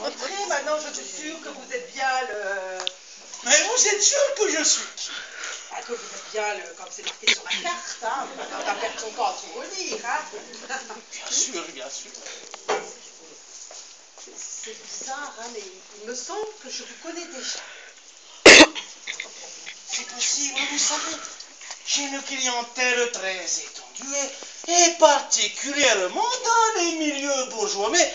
Entrez, maintenant, je suis sûre que vous êtes bien le... Mais vous êtes sûr que je suis qui? Ah, que vous êtes bien le... Comme c'est marqué sur la carte, hein. On va pas perdre son temps à tout relire, hein. Bien sûr, bien sûr. C'est bizarre, hein, mais il me semble que je vous connais déjà. C'est possible, vous savez. J'ai une clientèle très étendue et particulièrement dans les milieux bourgeois, mais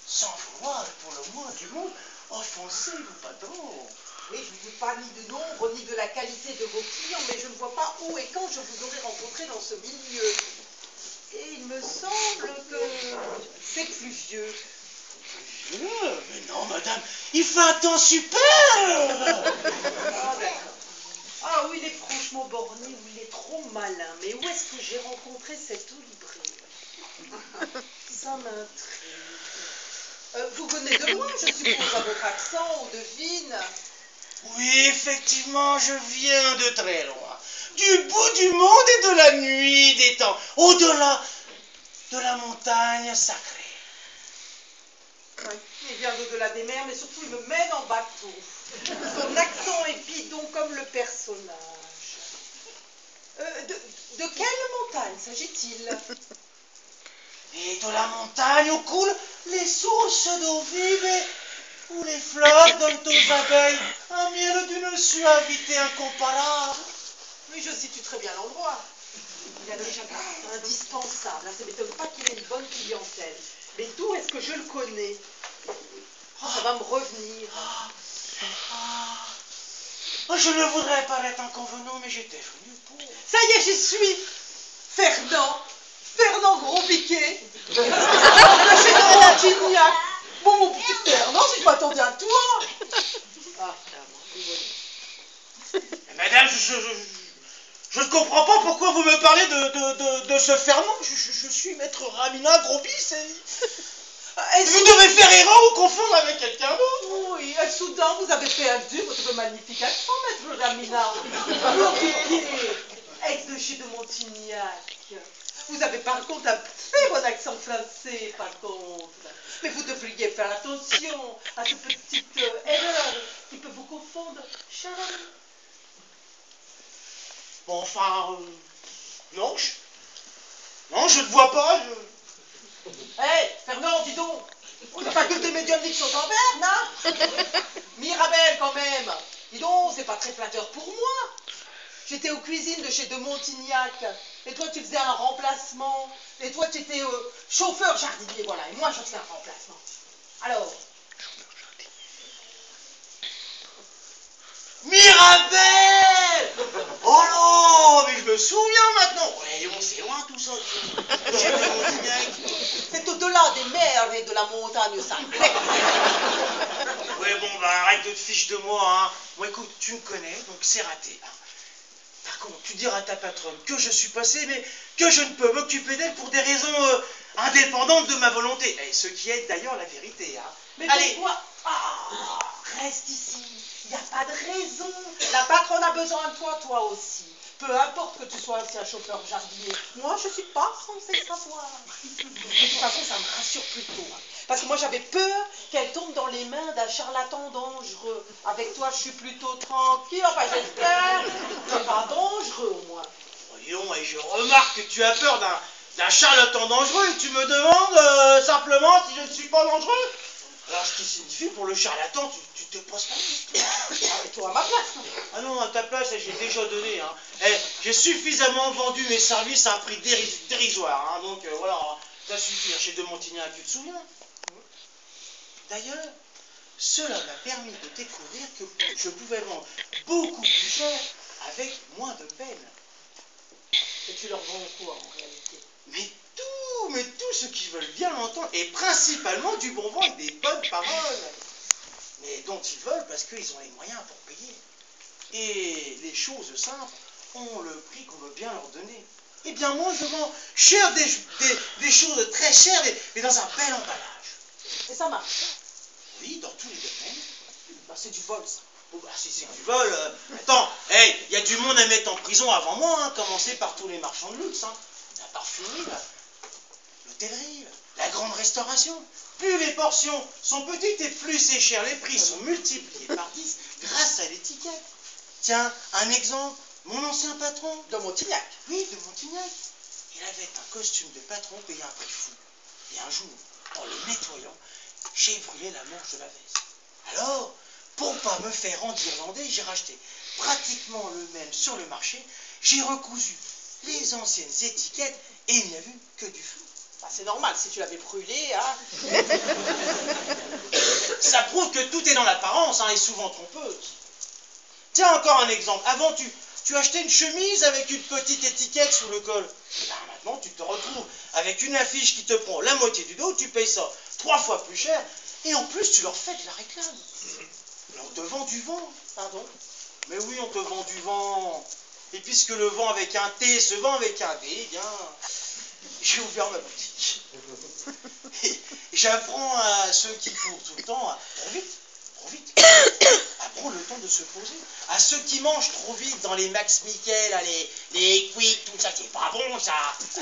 sans vouloir pour le moins du monde offenser le patron. Oui, je ne vous dis pas ni du nombre ni de la qualité de vos clients, mais je ne vois pas où et quand je vous aurais rencontré dans ce milieu. Et il me semble que c'est plus vieux. Mais non, madame, il fait un temps super. Ah, d'accord. Ah oui, il est franchement borné, ou il est trop malin. Mais où est-ce que j'ai rencontré cet olibrier? Ça m'intrigue. Vous venez de loin, je suppose, à votre accent, on devine. Oui, effectivement, je viens de très loin. Du bout du monde et de la nuit des temps, au-delà de la montagne sacrée. Oui, il vient d'au-delà des mers, mais surtout il me mène en bateau. Son accent est bidon comme le personnage. De quelle montagne s'agit-il? Et de la montagne où coulent les sources d'eau vive et où les fleurs donnent aux abeilles un miel d'une suavité incomparable. Oui, je situe très bien l'endroit. Il a déjà indispensable. Ça ne m'étonne pas qu'il ait une bonne clientèle. Mais d'où est-ce que je le connais? Ça va me revenir. Je ne voudrais paraître inconvenant, mais j'étais venu pour... Ça y est, j'y suis. Fernand Gros-Piquet. De chez de Montignac. Bon, mon petit Fernand, je m'attendais à toi. Ah, Madame, je ne comprends pas pourquoi vous me parlez de ce Fernand. Je suis maître Ramina Grobis et vous devez faire erreur ou confondre avec quelqu'un d'autre. Oui, soudain, vous avez fait un duo, votre magnifique accent, maître Ramina. Gros-Piquet, ex de chez de Montignac. Vous avez par contre un très bon accent français, par contre. Mais vous devriez faire attention à cette petite erreur qui peut vous confondre, cher ami. Bon, enfin, non, non, je ne vois pas. Hé, Fernand, dis donc. Les facultés médiumniques sont en berne, hein? Mirabelle, quand même. Dis donc, c'est pas très flatteur pour moi. J'étais aux cuisines de chez de Montignac. Et toi, tu faisais un remplacement. Et toi, tu étais chauffeur jardinier, voilà. Et moi, je faisais un remplacement. Alors? Mirabelle! Oh non, mais je me souviens maintenant. Voyons, c'est loin tout ça. Chez de Montignac. C'est au-delà des mers et de la montagne sacrée. Ouais, bon, bah arrête de te fiche de moi, hein. Bon, écoute, tu me connais, donc c'est raté. Hein. Par contre, tu diras à ta patronne que je suis passé, mais que je ne peux m'occuper d'elle pour des raisons indépendantes de ma volonté. Et ce qui est d'ailleurs la vérité, hein. Mais allez, pourquoi? Reste ici. Il n'y a pas de raison. La patronne a besoin de toi, toi aussi. Peu importe que tu sois aussi un chauffeur jardinier. Moi, je ne suis pas censée savoir. De toute façon, ça me rassure plutôt. Hein. Parce que moi, j'avais peur qu'elle tombe dans les mains d'un charlatan dangereux. Avec toi, je suis plutôt tranquille. Enfin, j'espère. C'est pas dangereux, au moins. voyons, et je remarque que tu as peur d'un charlatan dangereux et tu me demandes simplement si je ne suis pas dangereux. Alors, ce qui signifie, pour le charlatan, tu te poses pas de questions. Et toi, à ma place, non? Ah non, à ta place, j'ai déjà donné. Hein. J'ai suffisamment vendu mes services à un prix dérisoire. Hein. Donc, voilà, ça suffit. Chez de Montignac, tu te souviens? D'ailleurs, cela m'a permis de découvrir que je pouvais vendre beaucoup plus cher avec moins de peine. Et tu leur vends quoi, en réalité? Mais tout ce qu'ils veulent bien l'entendre, et principalement du bon vent et des bonnes paroles. Mais dont ils veulent parce qu'ils ont les moyens pour payer. Et les choses simples ont le prix qu'on veut bien leur donner. Eh bien, moi, je vends cher des choses très chères, mais dans un bel emballage. Et ça marche. Oui, dans tous les domaines. Bah, c'est du vol, ça. Oh, bah, si c'est du vol... Attends, hey, il y a du monde à mettre en prison avant moi, hein, commencer par tous les marchands de luxe. Hein. La parfumerie, l'hôtellerie, la grande restauration. Plus les portions sont petites et plus c'est cher. Les prix sont multipliés par 10 grâce à l'étiquette. Tiens, un exemple. Mon ancien patron... De Montignac. Oui, de Montignac. Il avait un costume de patron payé un prix fou. Et un jour, en le nettoyant, j'ai brûlé la manche de la veste. Alors, pour pas me faire endirlander, j'ai racheté pratiquement le même sur le marché. J'ai recousu les anciennes étiquettes et il n'y a vu que du feu. Bah, c'est normal, si tu l'avais brûlé, hein. Ça prouve que tout est dans l'apparence, hein, et souvent trompeuse. Tiens, encore un exemple. Avant, tu achetais une chemise avec une petite étiquette sous le col. Ben, maintenant, tu te retrouves avec une affiche qui te prend la moitié du dos, tu payes ça 3 fois plus cher, et en plus, tu leur fais de la réclame. Mais on te vend du vent. Pardon? Mais oui, on te vend du vent. Et puisque le vent avec un T se vend avec un D, eh bien, j'ai ouvert ma boutique. Et j'apprends à ceux qui courent tout le temps, trop vite, à prendre le temps de se poser. À ceux qui mangent trop vite dans les Max Michael, les Quick, tout ça, c'est pas bon ça.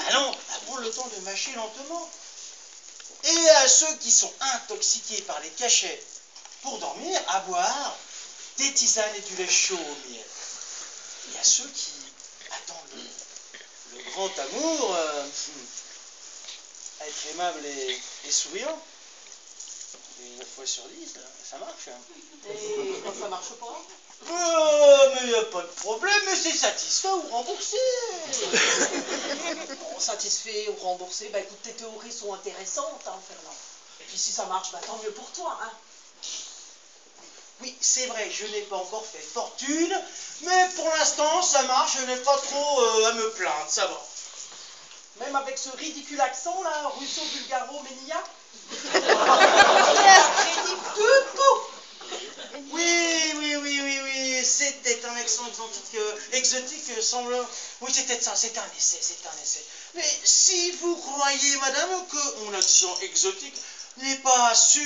Ah non, à prendre le temps de mâcher lentement. Et à ceux qui sont intoxiqués par les cachets pour dormir, à boire des tisanes et du lait chaud au miel. Et à ceux qui attendent le grand amour, être aimable et souriant. Et 9 fois sur 10, ça marche. Et quand ça marche pas? Mais il n'y a pas de problème, mais c'est satisfait ou remboursé. Bon, satisfait ou remboursé, bah écoute, tes théories sont intéressantes, hein, Fernand. Et puis si ça marche, bah tant mieux pour toi, hein. Oui, c'est vrai, je n'ai pas encore fait fortune, mais pour l'instant, ça marche, je n'ai pas trop à me plaindre, ça va. Même avec ce ridicule accent, là, russo-bulgaro-ménilla. Oui, c'était un accent exotique, semble... Oui, c'était ça, c'était un essai. Mais si vous croyez, madame, que mon accent exotique n'est pas su